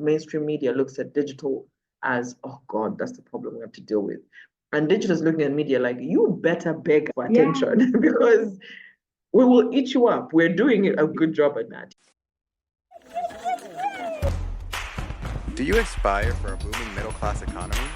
Mainstream media looks at digital as, oh God, that's the problem we have to deal with. And digital is looking at media like, you better beg for attention because we will eat you up. We're doing a good job at that. Do you aspire for a booming middle-class economy?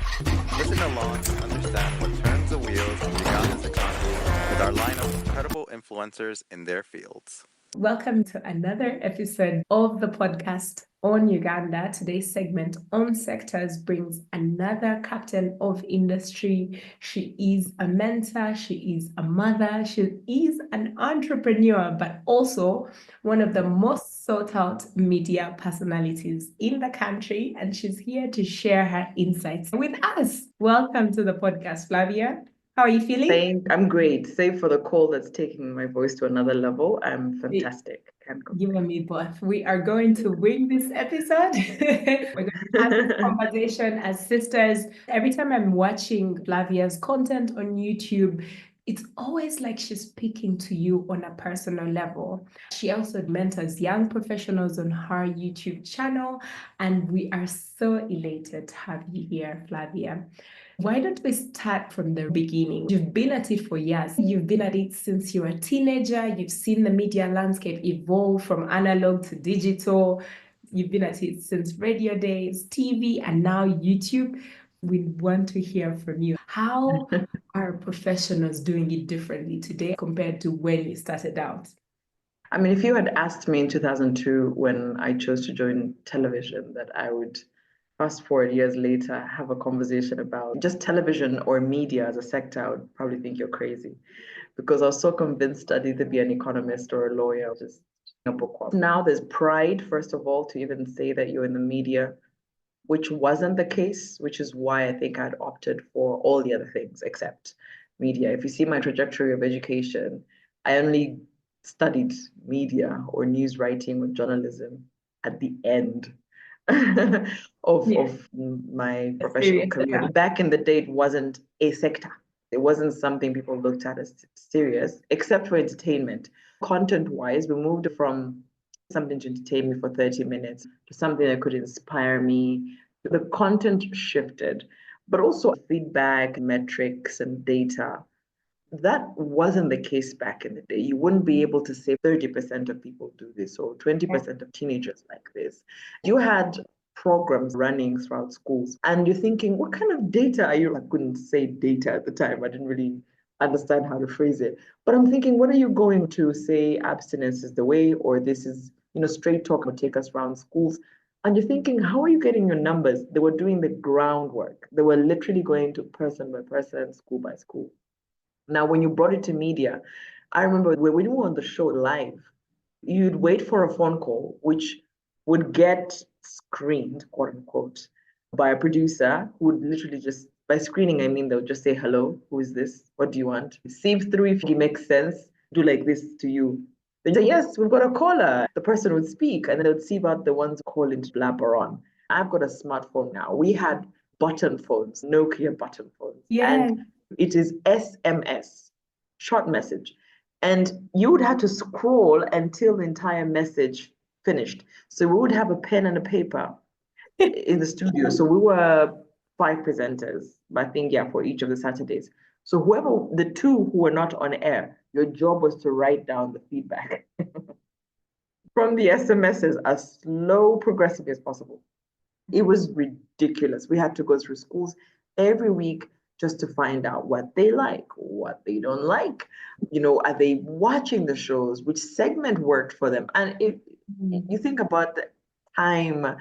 Listen along to understand what turns the wheels of Uganda's economy with our line of incredible influencers in their fields. Welcome to another episode of the podcast on Uganda. Today's segment on sectors brings another captain of industry. She is a mentor, she is a mother, she is an entrepreneur, but also one of the most sought out media personalities in the country. And she's here to share her insights with us. Welcome to the podcast, Flavia. How are you feeling? I'm great. Save for the call that's taking my voice to another level. I'm fantastic. You and me both. We are going to win this episode. We're going to have this conversation as sisters. Every time I'm watching Flavia's content on YouTube, it's always like she's speaking to you on a personal level. She also mentors young professionals on her YouTube channel, and we are so elated to have you here, Flavia. Why don't we start from the beginning? You've been at it for years. You've been at it since you were a teenager. You've seen the media landscape evolve from analog to digital. You've been at it since radio days, TV, and now YouTube. We want to hear from you. How are professionals doing it differently today compared to when you started out? I mean, if you had asked me in 2002 when I chose to join television that I would fast forward years later, have a conversation about just television or media as a sector, I would probably think you're crazy because I was so convinced I'd either be an economist or a lawyer, or just a bookworm. Now there's pride, first of all, to even say that you're in the media, which wasn't the case, which is why I think I'd opted for all the other things except media. If you see my trajectory of education, I only studied media or news writing or journalism at the end of my professional career. Back in the day, it wasn't a sector. It wasn't something people looked at as serious, except for entertainment. Content-wise, we moved from something to entertain me for 30 minutes to something that could inspire me. The content shifted, but also feedback, metrics, and data. That wasn't the case back in the day. You wouldn't be able to say 30% of people do this or 20% of teenagers like this. You had programs running throughout schools and you're thinking, what kind of data are you? I couldn't say data at the time. I didn't really understand how to phrase it. But I'm thinking, what are you going to say abstinence is the way, or this is, straight talk will take us around schools? And you're thinking, how are you getting your numbers? They were doing the groundwork. They were literally going to person by person, school by school. Now, when you brought it to media, I remember when we were on the show live, you'd wait for a phone call, which would get screened, quote unquote, by a producer who would literally just, by screening, I mean, they'll just say, hello, who is this? What do you want? Sieve through if it makes sense, do like this to you. Then you say, yes, we've got a caller. The person would speak, and then they would sieve out the ones calling to blabber on. I've got a smartphone now. We had button phones, Nokia button phones. Yeah. And it is SMS, short message. And you would have to scroll until the entire message finished. So we would have a pen and a paper in the studio. So we were 5 presenters, I think, for each of the Saturdays. So the 2 who were not on air, your job was to write down the feedback from the SMSs as slow, progressive as possible. It was ridiculous. We had to go through schools every week just to find out what they like, what they don't like. Are they watching the shows? Which segment worked for them? And if you think about the time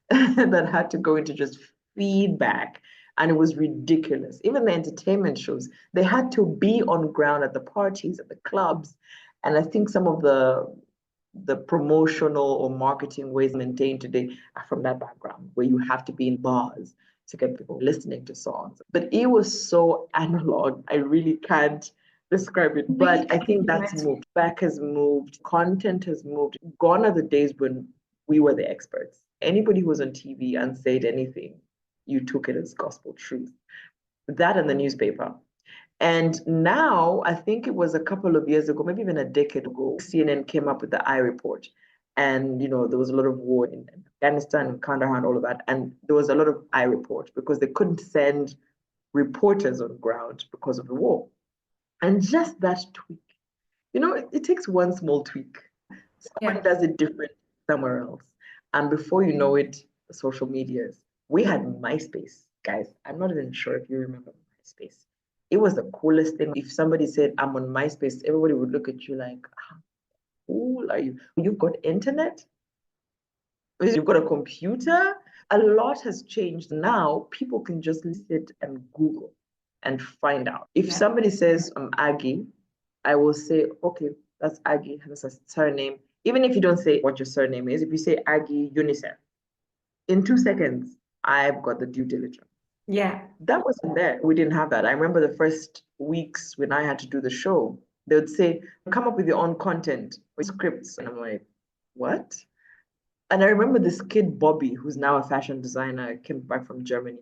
that had to go into just feedback, and it was ridiculous. Even the entertainment shows, they had to be on ground at the parties, at the clubs. And I think some of the promotional or marketing ways maintained today are from that background, where you have to be in bars to get people listening to songs. But it was so analog. I really can't describe it. But I think that's moved. Back has moved. Content has moved. Gone are the days when we were the experts. Anybody who was on TV and said anything, you took it as gospel truth. That and the newspaper. And now, I think it was a couple of years ago, maybe even a decade ago, CNN came up with the I report. And, there was a lot of war in Afghanistan, Kandahar, and all of that. And there was a lot of I report because they couldn't send reporters on ground because of the war. And just that tweak, it takes one small tweak. Someone does it different somewhere else. And before you know it, social medias. We had MySpace, guys. I'm not even sure if you remember MySpace. It was the coolest thing. If somebody said, I'm on MySpace, everybody would look at you like, how cool are you? You've got internet? You've got a computer? A lot has changed. Now, people can just sit and Google and find out. If somebody says, I'm Aggie, I will say, okay, that's Aggie, that's a surname. Even if you don't say what your surname is, if you say Aggie UNICEF, in 2 seconds, I've got the due diligence. Yeah. That wasn't there. We didn't have that. I remember the first weeks when I had to do the show, they would say, come up with your own content with scripts. And I'm like, what? And I remember this kid, Bobby, who's now a fashion designer, came back from Germany.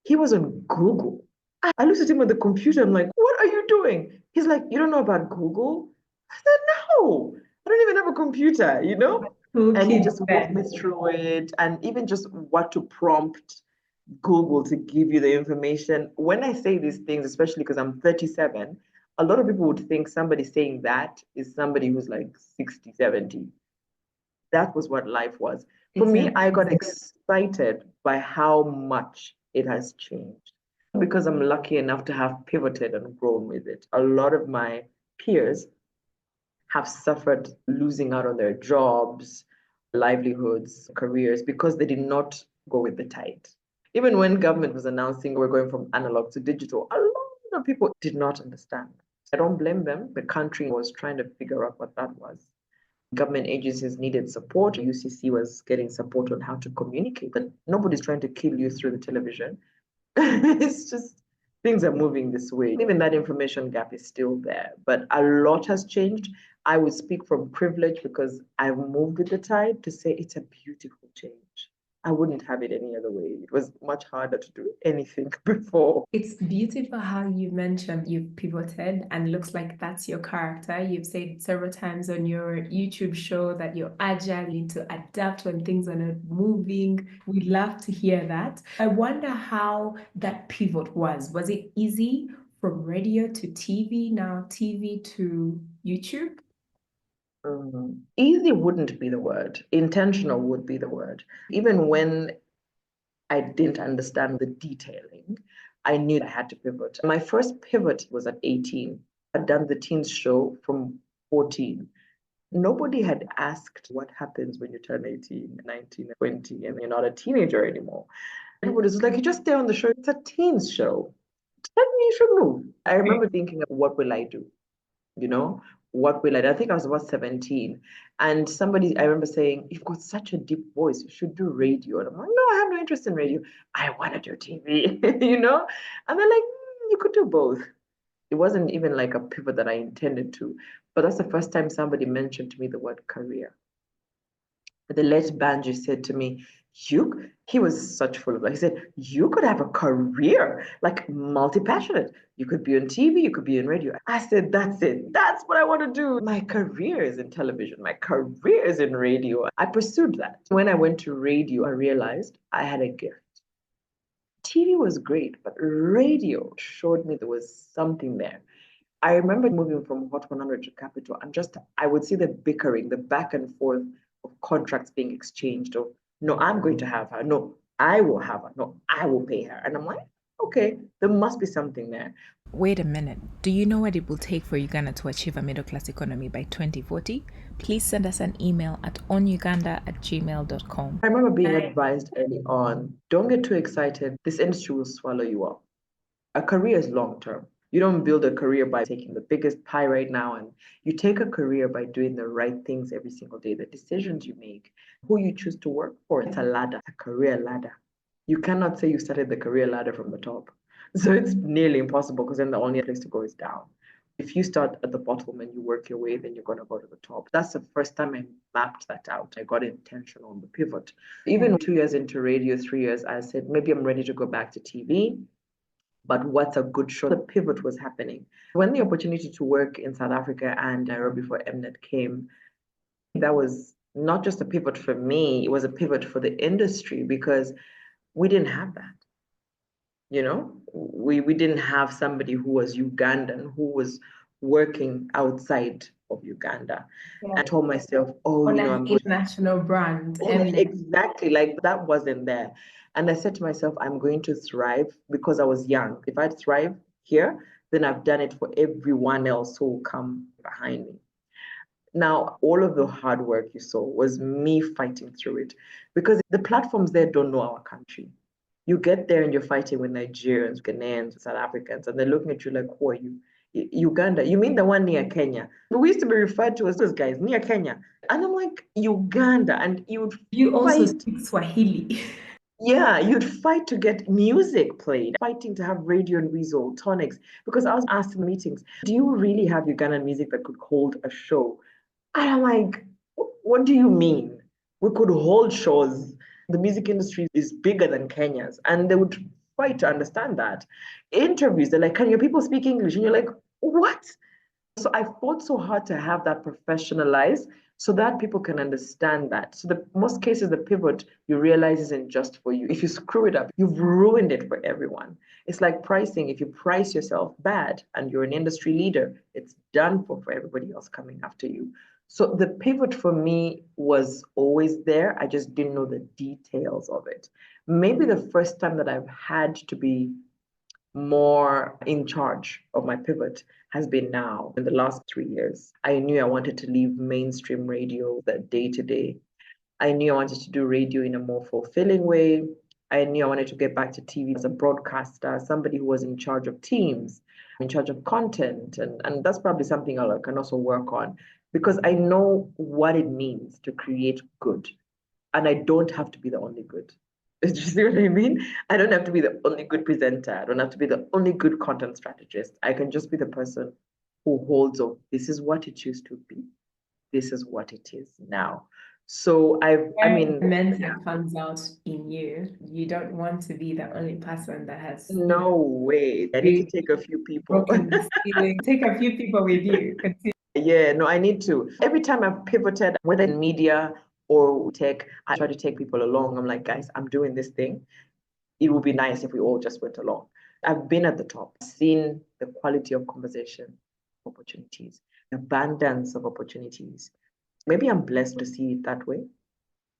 He was on Google. I looked at him on the computer. I'm like, what are you doing? He's like, you don't know about Google? I said, no, I don't even have a computer, And he just walked me through it, and even just what to prompt Google to give you the information. When I say these things, especially because I'm 37, a lot of people would think somebody saying that is somebody who's like 60, 70. That was what life was. For me, I got excited by how much it has changed because I'm lucky enough to have pivoted and grown with it. A lot of my peers have suffered losing out on their jobs, livelihoods, careers, because they did not go with the tide. Even when government was announcing we're going from analog to digital, a lot of people did not understand. I don't blame them. The country was trying to figure out what that was. Government agencies needed support. UCC was getting support on how to communicate, but nobody's trying to kill you through the television. It's just things are moving this way. Even that information gap is still there, but a lot has changed. I would speak from privilege because I've moved with the tide to say it's a beautiful change. I wouldn't have it any other way. It was much harder to do anything before. It's beautiful how you mentioned you've pivoted and looks like that's your character. You've said several times on your YouTube show that you're agile, you need to adapt when things are not moving. We'd love to hear that. I wonder how that pivot was. Was it easy from radio to TV, now TV to YouTube? Easy wouldn't be the word. Intentional would be the word. Even when I didn't understand the detailing, I knew I had to pivot. My first pivot was at 18. I'd done the teens show from 14. Nobody had asked what happens when you turn 18, 19, 20, and you're not a teenager anymore. Everybody was like, you just stay on the show. It's a teens show. Tell me you should move. I remember thinking, what will I do? What will I do? I think I was about 17. And somebody, I remember saying, you've got such a deep voice, you should do radio. And I'm like, no, I have no interest in radio. I want to do TV, And they're like, you could do both. It wasn't even like a pivot that I intended to. But that's the first time somebody mentioned to me the word career. The late Banji said to me, he was such full of life. He said, you could have a career, like multi-passionate. You could be on TV, you could be in radio. I said, that's it. That's what I want to do. My career is in television. My career is in radio. I pursued that. When I went to radio, I realized I had a gift. TV was great, but radio showed me there was something there. I remember moving from Hot 100 to Capital, and I would see the bickering, the back and forth of contracts being exchanged, of no, I'm going to have her, no, I will have her, no, I will pay her. And I'm like, okay, there must be something there. Wait a minute. Do you know what it will take for Uganda to achieve a middle-class economy by 2040? Please send us an email at onuganda@gmail.com. I remember being advised early on, don't get too excited. This industry will swallow you up. A career is long-term. You don't build a career by taking the biggest pie right now, and you take a career by doing the right things every single day, the decisions you make, who you choose to work for. It's a ladder, a career ladder. You cannot say you started the career ladder from the top. So it's nearly impossible because then the only place to go is down. If you start at the bottom and you work your way, then you're going to go to the top. That's the first time I mapped that out. I got intentional on the pivot. Even 2 years into radio, 3 years, I said, maybe I'm ready to go back to TV. But what's a good show? The pivot was happening. When the opportunity to work in South Africa and Nairobi for Mnet came, that was not just a pivot for me, it was a pivot for the industry because we didn't have that. You know, we didn't have somebody who was Ugandan who was working outside of Uganda. Yeah. I told myself, oh, On you know, an I'm going international brand. exactly, like that wasn't there. And I said to myself, I'm going to thrive because I was young. If I thrive here, then I've done it for everyone else who will come behind me. Now, all of the hard work you saw was me fighting through it because the platforms there don't know our country. You get there and you're fighting with Nigerians, Ghanaians, South Africans, and they're looking at you like, who are you? Uganda. You mean the one near Kenya? We used to be referred to as those guys near Kenya. And I'm like, Uganda. And you also fight. speak Swahili. Yeah, you'd fight to get music played, fighting to have radio and weasel tonics. Because I was asked in meetings, do you really have Ugandan music that could hold a show? And I'm like, what do you mean? We could hold shows. The music industry is bigger than Kenya's. And they would fight to understand that. Interviews, they're like, can your people speak English? And you're like, what? So I fought so hard to have that professionalized so that people can understand that. So the most cases, the pivot you realize isn't just for you. If you screw it up, you've ruined it for everyone. It's like pricing. If you price yourself bad and you're an industry leader, it's done for everybody else coming after you. So the pivot for me was always there. I just didn't know the details of it. Maybe the first time that I've had to be more in charge of my pivot has been now in the last 3 years. I knew I wanted to leave mainstream radio, the day to day. I knew I wanted to do radio in a more fulfilling way. I knew I wanted to get back to TV as a broadcaster, somebody who was in charge of teams, in charge of content. And that's probably something I can also work on because I know what it means to create good. And I don't have to be the only good. Do you see what I mean? I don't have to be the only good presenter. I don't have to be the only good content strategist. I can just be the person who holds on. This is what it used to be. This is what it is now. So mentor comes out in you. You don't want to be the only person that has no way. I need to take a few people. broken the ceiling. Take a few people with you. Continue. Yeah, no, I need to. Every time I've pivoted, whether in media or tech, I try to take people along. I'm like, guys, I'm doing this thing. It would be nice if we all just went along. I've been at the top, seen the quality of conversation, opportunities, abundance of opportunities. Maybe I'm blessed to see it that way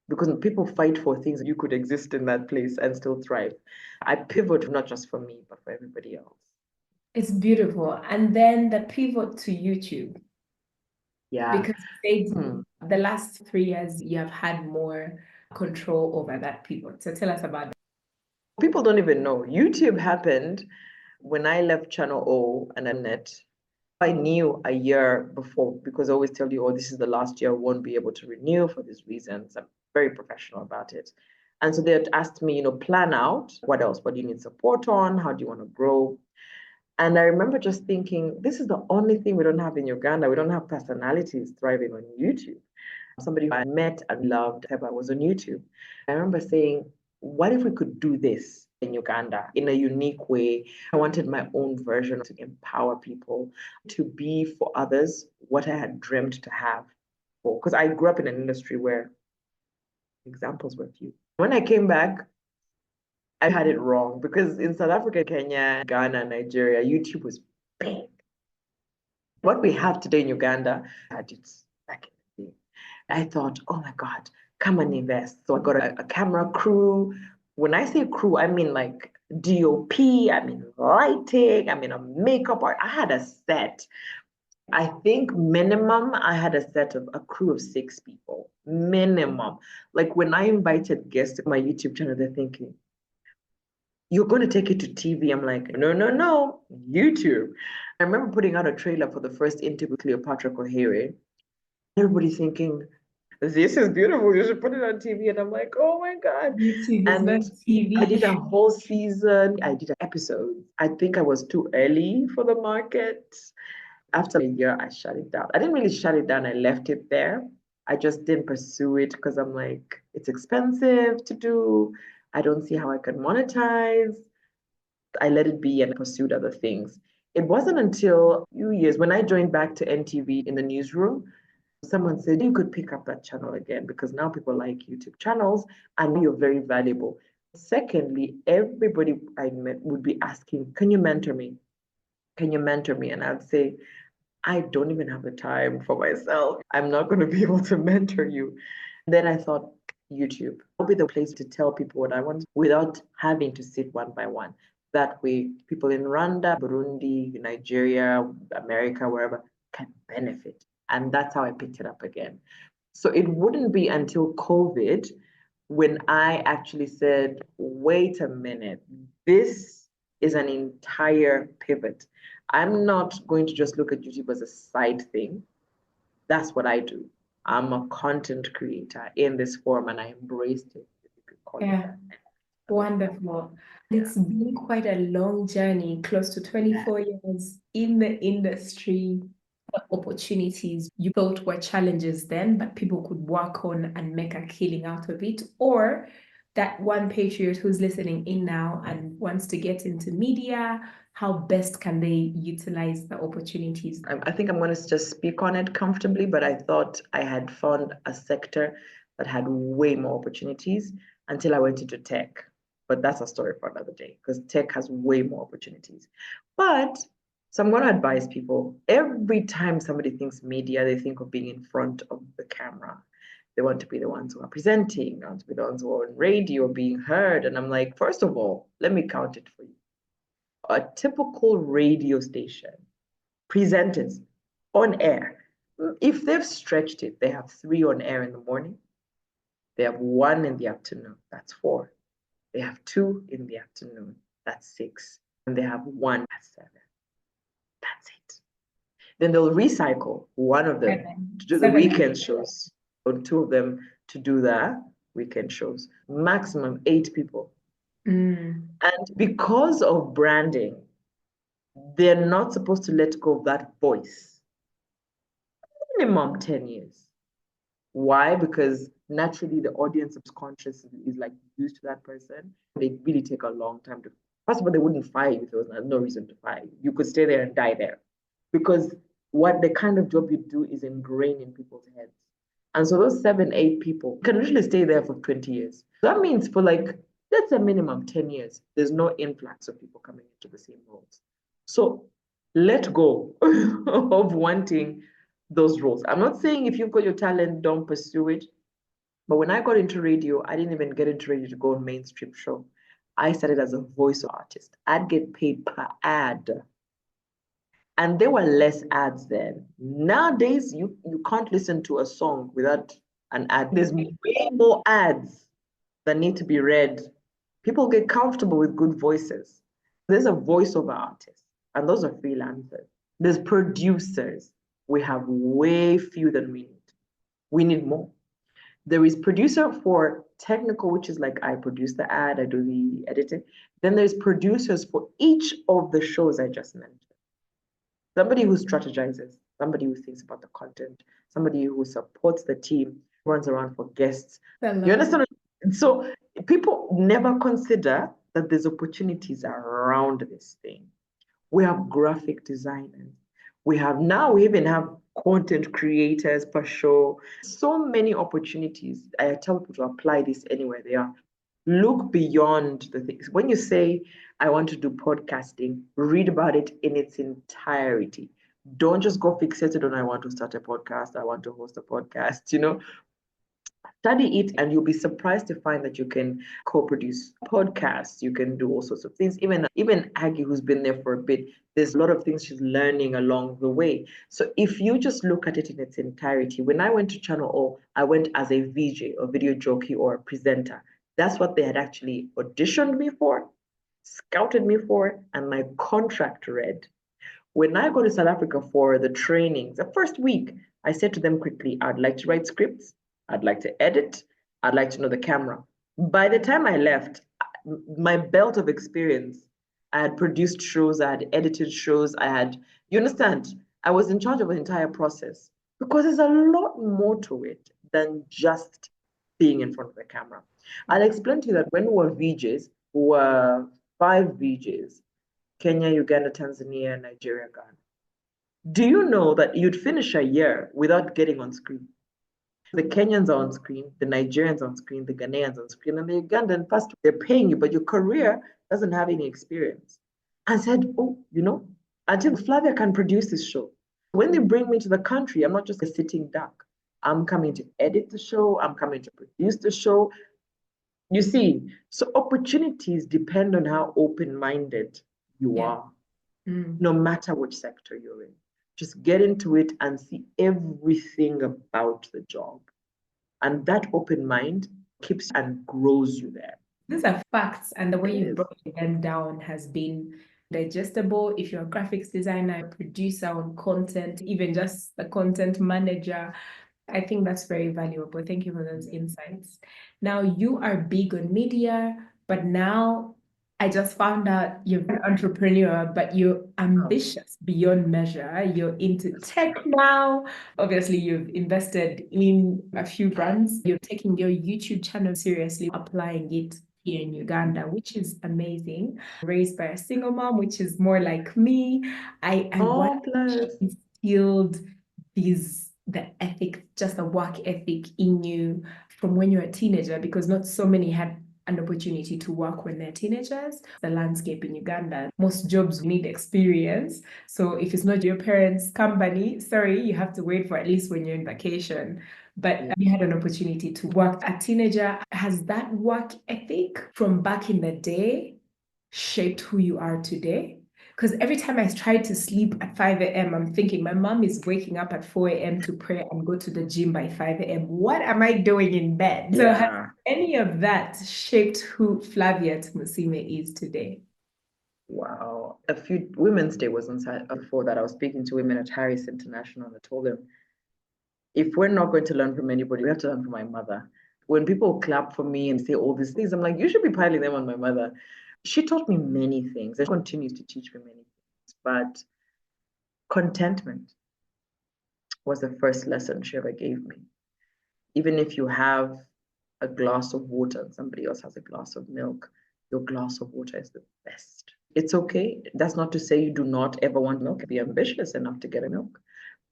because people fight for things you could exist in that place and still thrive. I pivot not just for me, but for everybody else. It's beautiful. And then the pivot to YouTube. Yeah. Because the last 3 years, you have had more control over that pivot. So tell us about that. People don't even know. YouTube happened when I left Channel O and Net. I knew a year before because I always tell you, oh, this is the last year, I won't be able to renew for these reasons. I'm very professional about it. And so they had asked me, plan out what else, what do you need support on? How do you want to grow? And I remember just thinking, this is the only thing we don't have in Uganda. We don't have personalities thriving on YouTube. Somebody who I met and loved Heba was on YouTube. I remember saying, what if we could do this in Uganda in a unique way? I wanted my own version to empower people to be for others what I had dreamed to have. Because I grew up in an industry where examples were few. When I came back, I had it wrong because in South Africa, Kenya, Ghana, Nigeria, YouTube was big. What we have today in Uganda, I had it back in the day. I thought, oh my God, come and invest. So I got a camera crew. When I say crew, I mean like DOP, I mean lighting, I mean a makeup art. I had a set. I think minimum, I had a set of a crew of 6 people, minimum. Like when I invited guests to my YouTube channel, they're thinking, you're going to take it to TV. I'm like, no, YouTube. I remember putting out a trailer for the first interview with Cleopatra Cohere. Everybody thinking, this is beautiful. You should put it on TV. And I'm like, oh my God. YouTube and is TV. I did a whole season. I did an episode. I think I was too early for the market. After a year, I shut it down. I didn't really shut it down. I left it there. I just didn't pursue it because I'm like, it's expensive to do. I don't see how I can monetize. I let it be and pursued other things. It wasn't until a few years when I joined back to NTV in the newsroom, Someone said you could pick up that channel again because now people like YouTube channels and you're very valuable. Secondly, everybody I met would be asking, can you mentor me? Can you mentor me? And I'd say, I don't even have the time for myself. I'm not going to be able to mentor you. Then I thought, YouTube will be the place to tell people what I want without having to sit one by one. That way, people in Rwanda, Burundi, Nigeria, America, wherever, can benefit. And that's how I picked it up again. So it wouldn't be until COVID when I actually said, wait a minute, this is an entire pivot. I'm not going to just look at YouTube as a side thing. That's what I do. I'm a content creator in this form and I embraced it. Yeah. Wonderful. It's been quite a long journey, close to 24 years in the industry. What opportunities you thought were challenges then, but people could work on and make a killing out of it, or that one patriot who's listening in now and wants to get into media, how best can they utilize the opportunities? I think I'm going to just speak on it comfortably, but I thought I had found a sector that had way more opportunities until I went into tech. But that's a story for another day because tech has way more opportunities. So I'm going to advise people, every time somebody thinks media, they think of being in front of the camera. They want to be the ones who are presenting, they want to be the ones who are on radio, being heard. And I'm like, first of all, let me count it for you. A typical radio station, presenters on air, if they've stretched it, they have 3 on air in the morning, they have 1 in the afternoon, that's 4. They have 2 in the afternoon, that's 6. And they have 1 at 7. That's it. Then they'll recycle 1 of them to do the weekend shows, or 2 of them to do the weekend shows. Maximum 8 people. And because of branding, they're not supposed to let go of that voice. Minimum 10 years. Why? Because naturally the audience subconscious is like used to that person. They really take a long time to. First of all, they wouldn't fire you if there was no reason to fire you. You could stay there and die there. Because what the kind of job you do is ingrained in people's heads. And so those 7, 8 people can usually stay there for 20 years. That means for that's a minimum 10 years. There's no influx of people coming into the same roles. So let go of wanting those roles. I'm not saying if you've got your talent, don't pursue it. But when I got into radio, I didn't even get into radio to go on mainstream show. I started as a voice artist. I'd get paid per ad. And there were less ads then. Nowadays, you can't listen to a song without an ad. There's way more ads that need to be read. People get comfortable with good voices. There's a voiceover artist, and those are freelancers. There's producers. We have way few than we need. We need more. There is producer for technical, which is like I produce the ad, I do the editing. Then there's producers for each of the shows I just mentioned. Somebody who strategizes, somebody who thinks about the content, somebody who supports the team, runs around for guests. You understand? So people never consider that there's opportunities around this thing. We have graphic designers. We even have content creators per show. So many opportunities. I tell people to apply this anywhere they are. Look beyond the things. When you say, I want to do podcasting, read about it in its entirety. Don't just go fixated on, I want to start a podcast, I want to host a podcast, Study it and you'll be surprised to find that you can co-produce podcasts, you can do all sorts of things. Even Aggie, who's been there for a bit, there's a lot of things she's learning along the way. So if you just look at it in its entirety, when I went to Channel O, I went as a VJ, or video jockey, or a presenter. That's what they had actually auditioned me for, scouted me for, and my contract read. When I go to South Africa for the trainings, the first week, I said to them quickly, I'd like to write scripts, I'd like to edit, I'd like to know the camera. By the time I left, my belt of experience, I had produced shows, I had edited shows, you understand? I was in charge of the entire process because there's a lot more to it than just being in front of the camera. I'll explain to you that when we were VJs, we were 5 VJs, Kenya, Uganda, Tanzania, Nigeria, Ghana. Do you know that you'd finish a year without getting on screen? The Kenyans are on screen, the Nigerians on screen, the Ghanaians on screen, and the Ugandan pastor, they're paying you, but your career doesn't have any experience. I said, oh, until Flavia can produce this show. When they bring me to the country, I'm not just a sitting duck. I'm coming to edit the show, I'm coming to produce the show. You see, so opportunities depend on how open-minded you are, no matter which sector you're in. Just get into it and see everything about the job. And that open mind keeps and grows you there. These are facts, and the way you broke them down has been digestible. If you're a graphics designer, a producer on content, even just a content manager, I think that's very valuable. Thank you for those insights. Now, you are big on media, but now I just found out you're an entrepreneur, but you're ambitious beyond measure. You're into tech now. Obviously, you've invested in a few brands. You're taking your YouTube channel seriously, applying it here in Uganda, which is amazing. Raised by a single mom, which is more like me. I instilled the ethic, just a work ethic in you from when you're a teenager, because not so many had an opportunity to work when they're teenagers. The landscape in Uganda, most jobs need experience. So if it's not your parents' company, sorry, you have to wait for at least when you're in vacation. But you had an opportunity to work as a teenager. Has that work ethic from back in the day shaped who you are today? Because every time I try to sleep at 5 a.m., I'm thinking my mom is waking up at 4 a.m. to pray and go to the gym by 5 a.m. What am I doing in bed? So has any of that shaped who Flavia Tumusiime is today? Wow. A few Women's Day was on before that. I was speaking to women at Harris International, and I told them, if we're not going to learn from anybody, we have to learn from my mother. When people clap for me and say all these things, I'm like, you should be piling them on my mother. She taught me many things and continues to teach me many things, but contentment was the first lesson she ever gave me. Even if you have a glass of water and somebody else has a glass of milk, your glass of water is the best. It's okay. That's not to say you do not ever want milk. Be ambitious enough to get a milk.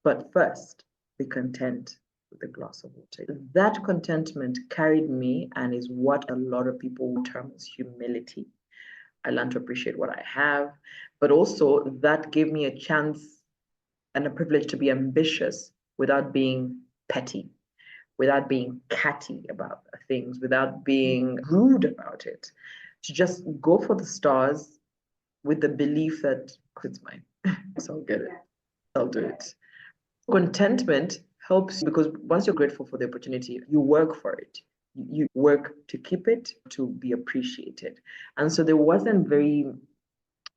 But first, be content with a glass of water. That contentment carried me and is what a lot of people term as humility. I learned to appreciate what I have, but also that gave me a chance and a privilege to be ambitious without being petty, without being catty about things, without being rude about it. To just go for the stars with the belief that it's mine. So I'll get it. I'll do it. Contentment helps because once you're grateful for the opportunity, you work for it. You work to keep it, to be appreciated. And so there wasn't very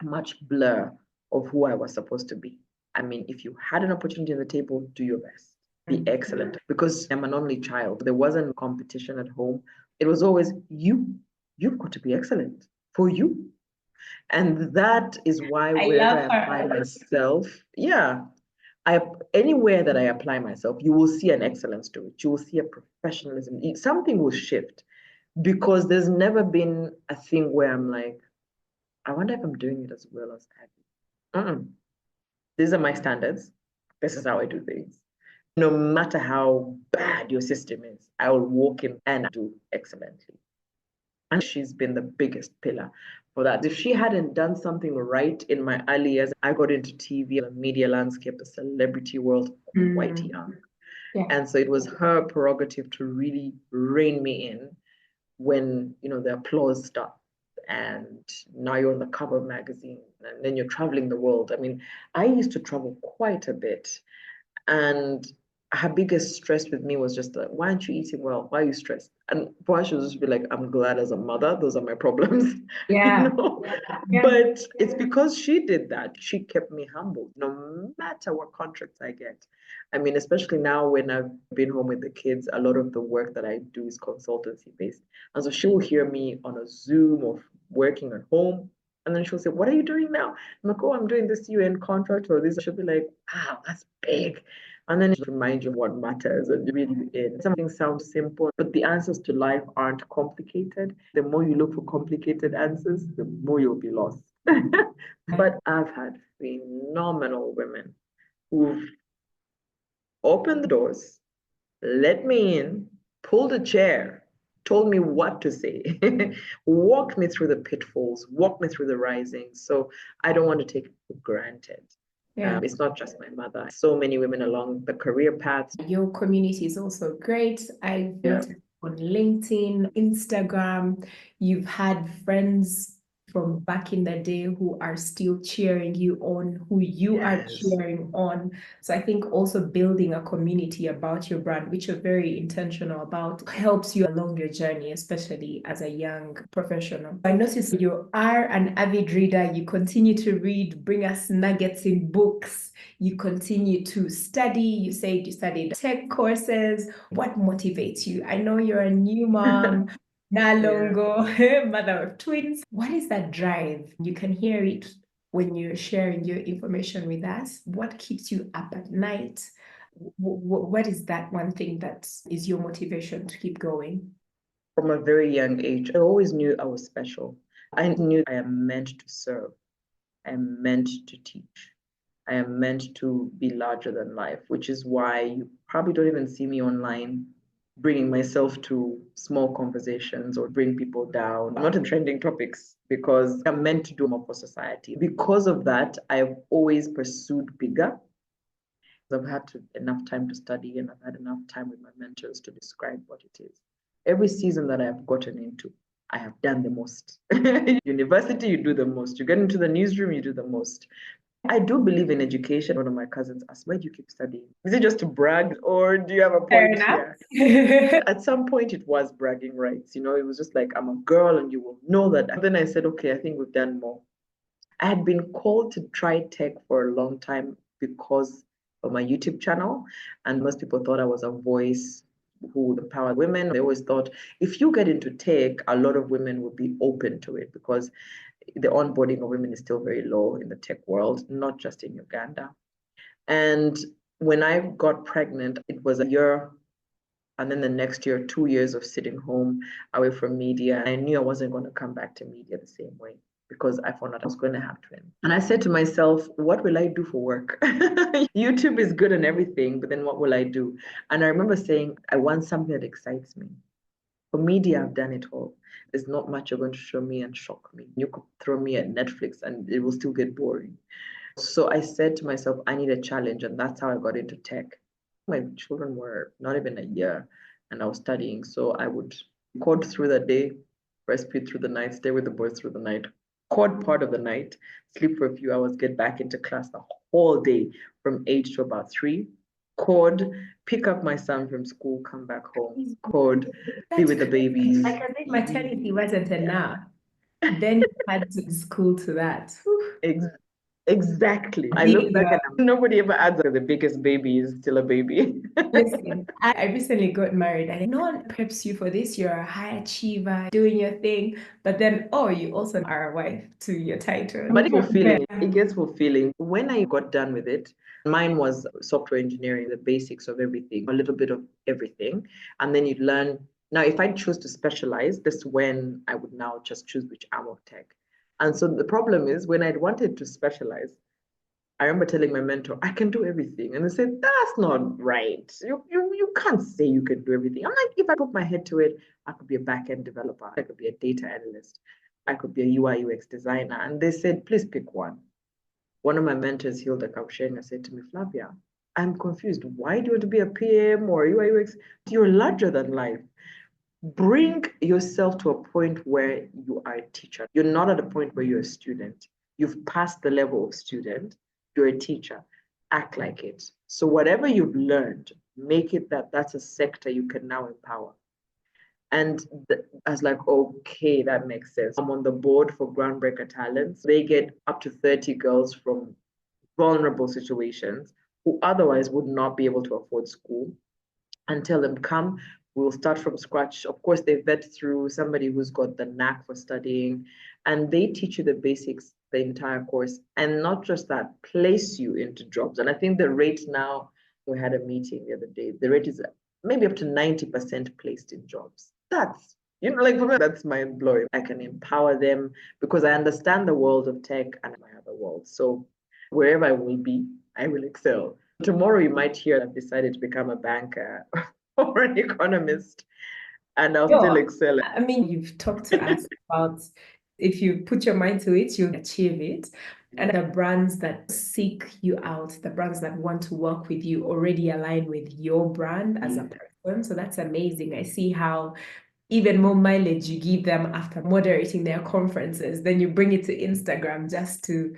much blur of who I was supposed to be. I mean, if you had an opportunity on the table, do your best. Be excellent. Because I'm an only child, there wasn't competition at home. It was always you've got to be excellent for you. And that is why wherever I apply myself, anywhere that I apply myself, you will see an excellence to it. You will see a professionalism. Something will shift because there's never been a thing where I'm like, I wonder if I'm doing it as well as Abby. These are my standards. This is how I do things. No matter how bad your system is, I will walk in and do excellently. And she's been the biggest pillar for that. If she hadn't done something right in my early years, I got into TV, the media landscape, the celebrity world quite young. Yeah. And so it was her prerogative to really rein me in when, the applause stopped. And now you're on the cover of magazine and then you're traveling the world. I mean, I used to travel quite a bit. And her biggest stress with me was just, why aren't you eating well? Why are you stressed? And for her, she would just be like, I'm glad as a mother, those are my problems. Yeah. Yeah. But it's because she did that. She kept me humble, no matter what contracts I get. I mean, especially now when I've been home with the kids, a lot of the work that I do is consultancy based. And so she will hear me on a Zoom or working at home. And then she'll say, what are you doing now? I'm like, oh, I'm doing this UN contract or this. She'll be like, wow, that's big. And then it reminds you what matters and really something sounds simple, but the answers to life aren't complicated. The more you look for complicated answers, the more you'll be lost. But I've had phenomenal women who've opened the doors, let me in, pulled a chair, told me what to say, walked me through the pitfalls, walked me through the risings. So I don't want to take it for granted. Yeah. It's not just my mother. So many women along the career paths. Your community is also great. I've noticed on LinkedIn, Instagram, you've had friends from back in the day who are still cheering you on, who you are cheering on. So I think also building a community about your brand, which you're very intentional about, helps you along your journey, especially as a young professional. I noticed you are an avid reader. You continue to read, bring us nuggets in books. You continue to study. You said you studied tech courses. What motivates you? I know you're a new mom. Nalongo, mother of twins. What is that drive? You can hear it when you're sharing your information with us. What keeps you up at night? What is that one thing that is your motivation to keep going? From a very young age, I always knew I was special. I knew I am meant to serve. I am meant to teach. I am meant to be larger than life, which is why you probably don't even see me online bringing myself to small conversations or bring people down. I'm not in trending topics because I'm meant to do more for society. Because of that, I've always pursued bigger. I've had enough time to study and I've had enough time with my mentors to describe what it is. Every season that I've gotten into, I have done the most. University, you do the most. You get into the newsroom, you do the most. I do believe in education. One of my cousins asked, why do you keep studying? Is it just to brag or do you have a point here? At some point, it was bragging rights. It was just like, I'm a girl and you will know that. And then I said, okay, I think we've done more. I had been called to try tech for a long time because of my YouTube channel. And most people thought I was a voice who would empower women. They always thought if you get into tech, a lot of women would be open to it because the onboarding of women is still very low in the tech world, not just in Uganda. And when I got pregnant, it was a year, and then the next year, 2 years of sitting home away from media. I knew I wasn't going to come back to media the same way because I found out I was going to have twins. And I said to myself, what will I do for work? YouTube is good and everything, but then what will I do? And I remember saying, I want something that excites me. For media, I've done it all. There's not much you're going to show me and shock me. You could throw me at Netflix and it will still get boring. So I said to myself, I need a challenge. And that's how I got into tech. My children were not even a year and I was studying. So I would code through the day, breastfeed through the night, stay with the boys through the night, code part of the night, sleep for a few hours, get back into class the whole day from 8 to about 3. Code, pick up my son from school, come back home, code, be with the babies. Like as if maternity wasn't enough. Then you had to school to that. Exactly. I look back and nobody ever adds that the biggest baby is still a baby. Listen, I recently got married and no one preps you for this. You're a high achiever, doing your thing, but then, you also are a wife to your title. But it's fulfilling. It gets fulfilling. When I got done with it, mine was software engineering, the basics of everything, a little bit of everything. And then you learn. Now, if I choose to specialize, that's when I would now just choose which arm of tech. And so the problem is when I'd wanted to specialize, I remember telling my mentor, I can do everything. And they said, that's not right. You can't say you can do everything. I'm like, if I put my head to it, I could be a back-end developer. I could be a data analyst. I could be a UI UX designer. And they said, please pick one. One of my mentors, Hilda Kaushena, said to me, Flavia, I'm confused. Why do you want to be a PM or UI UX? You're larger than life. Bring yourself to a point where you are a teacher. You're not at a point where you're a student. You've passed the level of student. You're a teacher. Act like it. So whatever you've learned, make it that's a sector you can now empower. And I was like, okay, that makes sense. I'm on the board for Groundbreaker Talents. They get up to 30 girls from vulnerable situations who otherwise would not be able to afford school and tell them, come, we'll start from scratch. Of course, they vet through somebody who's got the knack for studying, and they teach you the basics, the entire course. And not just that, place you into jobs. And I think the rate now, we had a meeting the other day, the rate is maybe up to 90% placed in jobs. That's, like for me, that's mind blowing. I can empower them because I understand the world of tech and my other world. So wherever I will be, I will excel. Tomorrow you might hear I've decided to become a banker or an economist, and I'll still excel. I mean, you've talked to us about if you put your mind to it, you'll achieve it. And the brands that seek you out, the brands that want to work with you already align with your brand as a person. So that's amazing. I see how even more mileage you give them after moderating their conferences, then you bring it to Instagram just to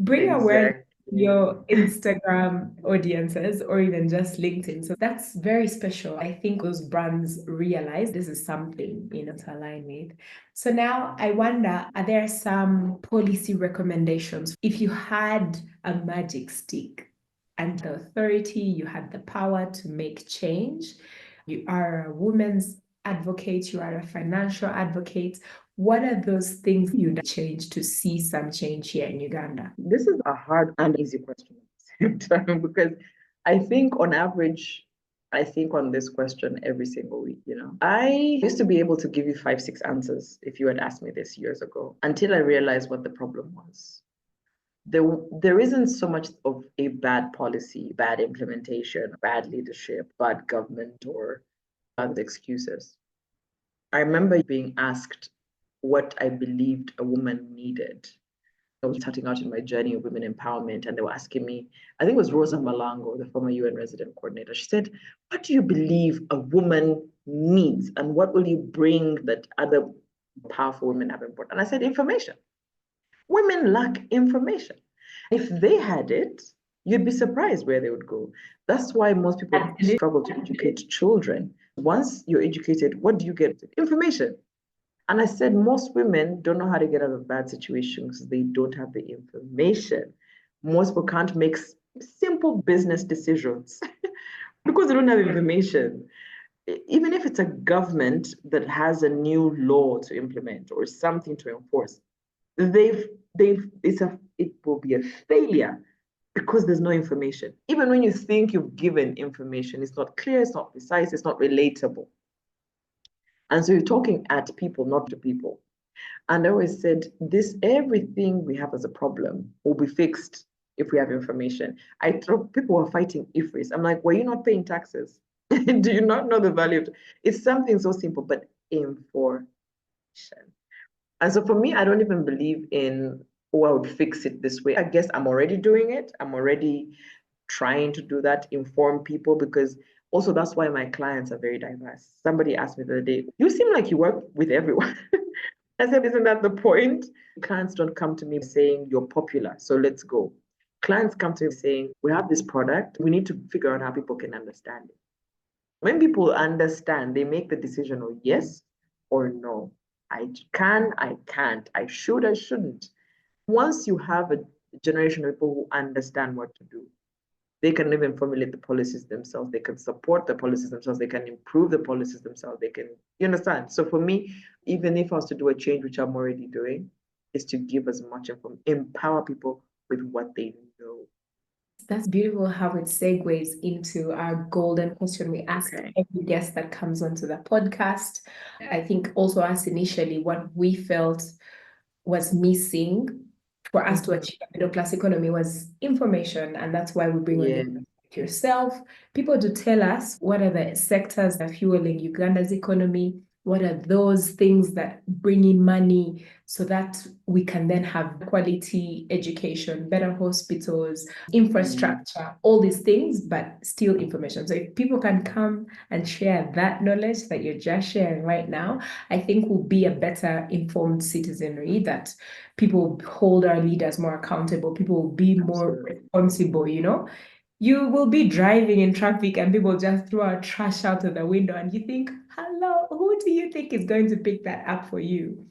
bring awareness to your Instagram audiences or even just LinkedIn. So that's very special. I think those brands realize this is something, to align with. So now I wonder, are there some policy recommendations? If you had a magic stick and the authority, you had the power to make change, you are a woman's advocate, you are a financial advocate. What are those things you'd change to see some change here in Uganda? This is a hard and easy question at the same time, because I think on average, I think on this question every single week, I used to be able to give you 5, 6 answers if you had asked me this years ago, until I realized what the problem was. There isn't so much of a bad policy, bad implementation, bad leadership, bad government, or bad excuses. I remember being asked what I believed a woman needed. I was starting out in my journey of women empowerment, and they were asking me, I think it was Rosa Malango, the former UN resident coordinator. She said, what do you believe a woman needs, and what will you bring that other powerful women have important? And I said, information. Women lack information. If they had it, you'd be surprised where they would go. That's why most people struggle to educate children. Once you're educated, what do you get? Information. And I said, most women don't know how to get out of bad situations because they don't have the information. Most people can't make simple business decisions because they don't have information. Even if it's a government that has a new law to implement or something to enforce, it will be a failure because there's no information. Even when you think you've given information, it's not clear, it's not precise, it's not relatable. And so you're talking at people, not to people. And I always said, everything we have as a problem will be fixed if we have information. I thought people were fighting IFRIS. I'm like, were you not paying taxes? Do you not know the value of it? It's something so simple, but information. And so for me, I don't even believe in, I would fix it this way. I guess I'm already doing it. I'm already trying to do that, inform people, because also that's why my clients are very diverse. Somebody asked me the other day, you seem like you work with everyone. I said, isn't that the point? Clients don't come to me saying you're popular, so let's go. Clients come to me saying, we have this product, we need to figure out how people can understand it. When people understand, they make the decision of yes or no. I can, I can't, I should, I shouldn't. Once you have a generation of people who understand what to do, they can even formulate the policies themselves. They can support the policies themselves. They can improve the policies themselves. They can, you understand? So for me, even if I was to do a change, which I'm already doing, is to give as much information, empower people with what they know. That's beautiful how it segues into our golden question we ask every guest that comes onto the podcast. I think also us initially, what we felt was missing for us to achieve a middle class economy was information. And that's why we bring on yourself. People to tell us what are the sectors that are fueling Uganda's economy, what are those things that bring in money so that we can then have quality education, better hospitals, infrastructure, all these things, but still information. So if people can come and share that knowledge that you're just sharing right now, I think we'll be a better informed citizenry, that people hold our leaders more accountable, people will be more responsible, You will be driving in traffic and people just throw our trash out of the window and you think, hello, who do you think is going to pick that up for you?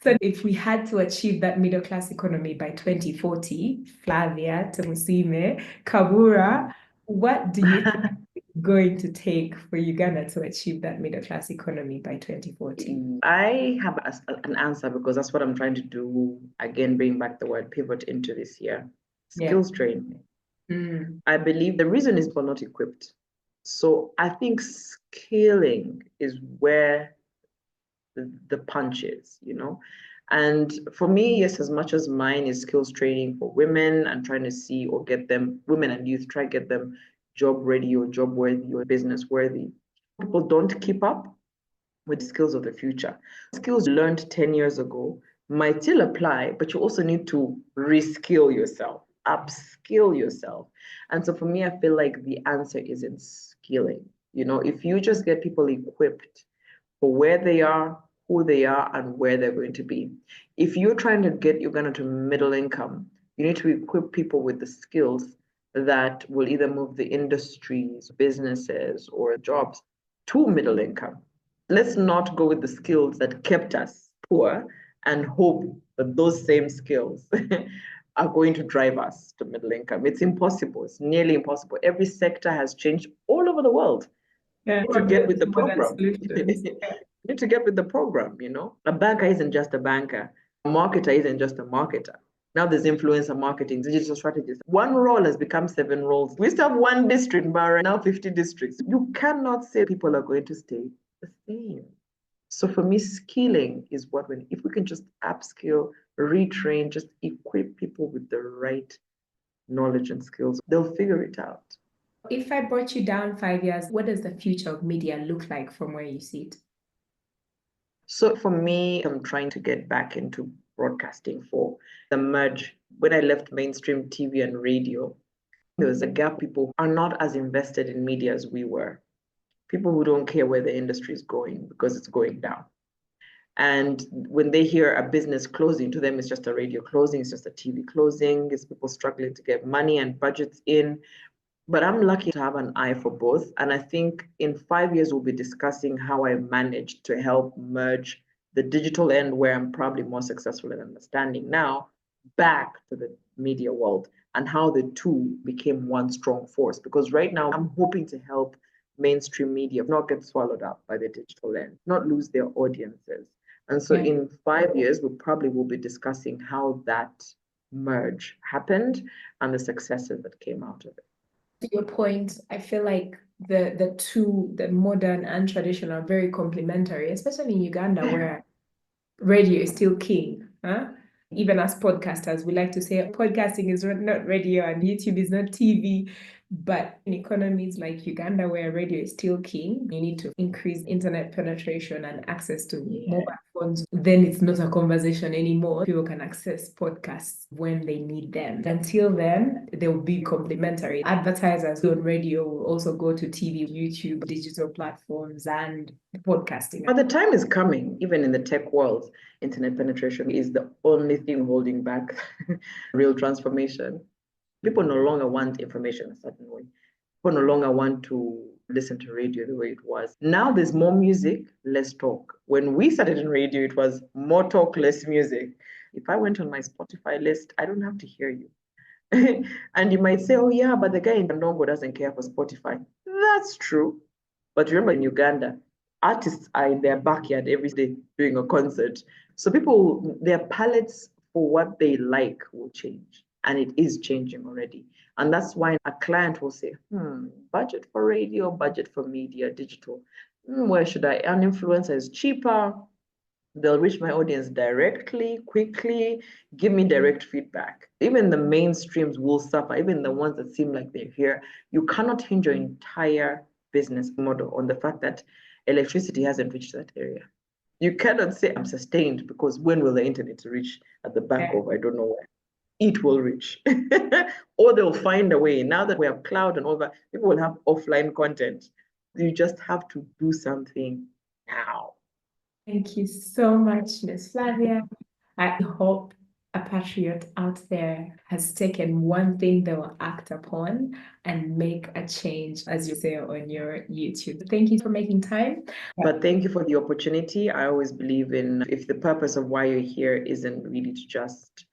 So if we had to achieve that middle class economy by 2040, Flavia, Tumusiime, Kabura, what do you think it's going to take for Uganda to achieve that middle class economy by 2040? I have an answer, because that's what I'm trying to do. Again, bring back the word pivot into this year. Skills training. I believe the reason is we're not equipped. So I think scaling is where the punch is, And for me, yes, as much as mine is skills training for women and trying to see or get them, women and youth, try to get them job ready or job worthy or business worthy. People don't keep up with the skills of the future. Skills learned 10 years ago might still apply, but you also need to reskill yourself, upskill yourself. And so for me, I feel like the answer is in skilling. If you just get people equipped for where they are, who they are, and where they're going to be. If you're trying to get Uganda to middle income, you need to equip people with the skills that will either move the industries, businesses, or jobs to middle income. Let's not go with the skills that kept us poor and hope that those same skills are going to drive us to middle income. It's impossible. It's nearly impossible. Every sector has changed all over the world. To get with the program. You need to get with the program, A banker isn't just a banker. A marketer isn't just a marketer. Now there's influencer marketing, digital strategies. One role has become 7 roles. We still have 1 district, but now 50 districts. You cannot say people are going to stay the same. So for me, skilling is if we can just upskill, retrain, just equip people with the right knowledge and skills, they'll figure it out. If I brought you down 5 years, what does the future of media look like from where you sit? So for me, I'm trying to get back into broadcasting for the merge. When I left mainstream TV and radio, there was a gap. People are not as invested in media as we were. People who don't care where the industry is going because it's going down. And when they hear a business closing, to them it's just a radio closing, it's just a TV closing, it's people struggling to get money and budgets in. But I'm lucky to have an eye for both. And I think in 5 years, we'll be discussing how I managed to help merge the digital end, where I'm probably more successful in understanding now, back to the media world, and how the two became one strong force. Because right now, I'm hoping to help mainstream media not get swallowed up by the digital end, not lose their audiences. And so in 5 years, we probably will be discussing how that merge happened and the successes that came out of it. To your point, I feel like the two, the modern and traditional, are very complementary, especially in Uganda, where radio is still king. Even as podcasters, we like to say podcasting is not radio and YouTube is not TV. But in economies like Uganda, where radio is still king, you need to increase internet penetration and access to mobile phones. Then it's not a conversation anymore. People can access podcasts when they need them. Until then, they will be complementary. Advertisers on radio will also go to TV, YouTube, digital platforms, and podcasting. But the time is coming, even in the tech world, internet penetration is the only thing holding back real transformation. People no longer want information a certain way. People no longer want to listen to radio the way it was. Now there's more music, less talk. When we started in radio, it was more talk, less music. If I went on my Spotify list, I don't have to hear you. And you might say, oh yeah, but the guy in Ndongo doesn't care for Spotify. That's true. But remember, in Uganda, artists are in their backyard every day doing a concert. So people, their palettes for what they like will change. And it is changing already. And that's why a client will say, budget for radio, budget for media, digital. Where should I? An influencer is cheaper. They'll reach my audience directly, quickly, give me direct feedback. Even the mainstreams will suffer, even the ones that seem like they're here. You cannot hinge your entire business model on the fact that electricity hasn't reached that area. You cannot say I'm sustained because when will the internet reach at the back of I don't know where? It will reach. Or they'll find a way. Now that we have cloud and all that, people will have offline content. You just have to do something now. Thank you so much, Ms. Flavia. I hope a patriot out there has taken one thing they will act upon and make a change, as you say on your YouTube. Thank you for making time. But thank you for the opportunity. I always believe in if the purpose of why you're here isn't really to just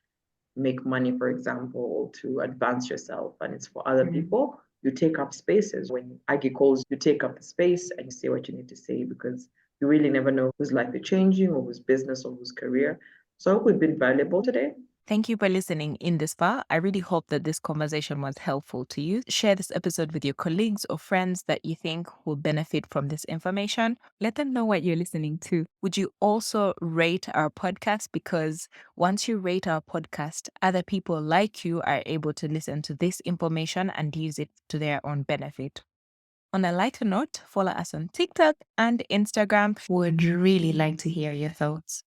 make money, for example, to advance yourself, and it's for other people, you take up spaces. When Aggie calls, you take up the space and you say what you need to say, because you really never know whose life is changing or whose business or whose career. So I hope we've been valuable today. Thank you for listening in this far. I really hope that this conversation was helpful to you. Share this episode with your colleagues or friends that you think will benefit from this information. Let them know what you're listening to. Would you also rate our podcast? Because once you rate our podcast, other people like you are able to listen to this information and use it to their own benefit. On a lighter note, follow us on TikTok and Instagram. Would really like to hear your thoughts.